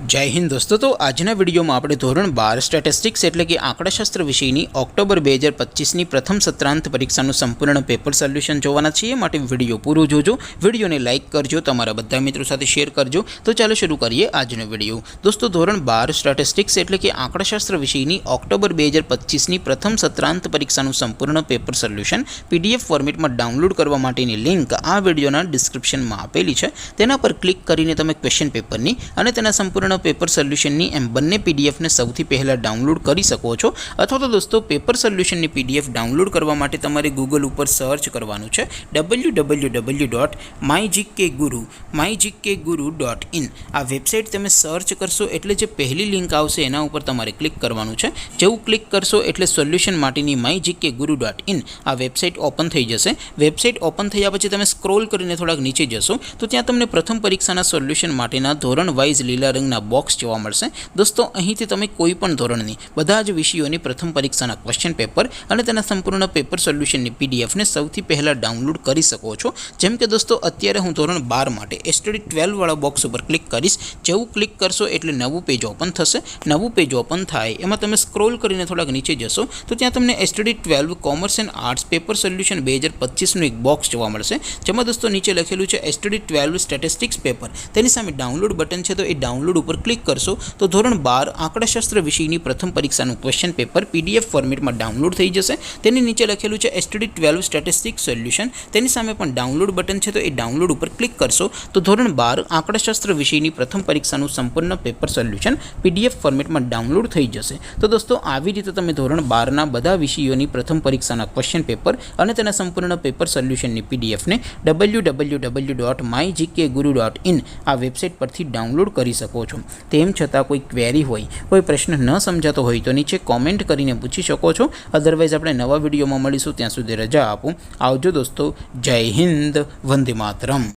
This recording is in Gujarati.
जय हिंद दोस्तों। तो आजना विडियो में આપણે ધોરણ 12 સ્ટેટિસ્ટિક્સ એટલે કે આંકડાશાસ્ત્ર વિષયની ઓક્ટોબર 2025ની પ્રથમ સત્રાંત પરીક્ષાનું સંપૂર્ણ પેપર સોલ્યુશન જોવાના છીએ। માટે વિડિયો પૂરો જોજો, વિડિયોને લાઈક કરજો, તમારા બધા મિત્રો સાથે શેર કરજો। તો ચાલો શરૂ કરીએ આજનો વિડિયો। દોસ્તો ધોરણ 12 સ્ટેટિસ્ટિક્સ એટલે કે આંકડાશાસ્ત્ર વિષયની ઓક્ટોબર 2025ની પ્રથમ સત્રાંત પરીક્ષાનું સંપૂર્ણ પેપર સોલ્યુશન પીડીએફ ફોર્મેટમાં ડાઉનલોડ કરવા માટેની લિંક આ વિડિયોના ડિસ્ક્રિપ્શનમાં આપેલી છે। તેના પર ક્લિક કરીને તમે ક્વેશ્ચન પેપરની અને તેના સંપૂર્ણ पेपर सोल्यूशन एम बने पीडीएफ ने सौथी पहला डाउनलॉड कर सको छो। अथवा तो दोस्तों पेपर सोल्यूशन पीडीएफ डाउनलॉड करवा माटे तमारे गूगल पर सर्च करवानुं छे www.mygkguru.in। आ वेबसाइट तमे सर्च करशो एटले जे पहली लिंक आवशे एना उपर तमारे क्लिक करवानुं छे। जेवुं क्लिक करशो एटले सोल्यूशन माटेनी mygkguru.in आ वेबसाइट ओपन थई जशे। वेबसाइट ओपन थया पछी तमे स्क्रॉल करीने थोड़ाक नीचे जशो तो त्यां तमने प्रथम परीक्षाना सोल्यूशन माटेना धोरण वाइज लीला रंगना बॉक्स जोवा मळशे। दोस्तों અહીંથી તમે કોઈ પણ ધોરણની બધા જ વિષયોની પ્રથમ પરીક્ષાના ક્વેશ્ચન પેપર અને તેના સંપૂર્ણ પેપર સોલ્યુશનની પીડીએફ ને સૌથી પહેલા ડાઉનલોડ કરી શકો છો। જેમ કે દોસ્તો અત્યારે હું ધોરણ 12 માટે એસટીડી 12 વાળા બોક્સ ઉપર ક્લિક કરીશ। જેવું ક્લિક કરશો એટલે નવું પેજ ઓપન થશે। નવું પેજ ઓપન થાય એમાં તમે સ્ક્રોલ કરીને થોડાક નીચે જશો તો ત્યાં તમને STD 12 commerce and arts paper solution 2025 નું એક બોક્સ જોવા મળશે। જેમાં દોસ્તો નીચે લખેલું છે એસટીડી 12 સ્ટેટિસ્ટિક્સ પેપર, તેની સામે ડાઉનલોડ બટન છે। તો એ ડાઉનલોડ ઉપર क्लिक करशो तो धोरण 12 आंकड़ाशास्त्र विषयनी प्रथम परीक्षाનું क्वेश्चन पेपर पीडीएफ फॉर्मेट में डाउनलॉड थई जशे। तेनी नीचे लखेलुं छे एसटीडी 12 स्टेटिस्टिक्स सोल्यूशन, तेनी सामे पण डाउनलॉड बटन छे। तो ए डाउनलॉड पर क्लिक करशो तो धोरण 12 आंकड़ाशास्त्र विषयनी प्रथम परीक्षाનું संपूर्ण पेपर सोल्यूशन पीडीएफ फॉर्मेट में डाउनलॉड थई जशे। तो दोस्तों આવી રીતે તમે ધોરણ 12 ના બધા વિષયોની પ્રથમ પરીક્ષાના ક્વેશ્ચન પેપર અને તેના સંપૂર્ણ પેપર સોલ્યુશનની પીડીએફ ને www.mygkguru.in આ વેબસાઇટ પરથી ડાઉનલોડ કરી શકો છો। तेम छतां कोई क्वेरी होय, कोई प्रश्न न समजातो होय तो नीचे कॉमेंट करीने पूछी शको छो। अदरवाइज आपणे नवा विडियोमां मळीशुं, त्यां सुधी रजा आपो। आवजो दोस्तों। जय हिंद, वंदे मातरम।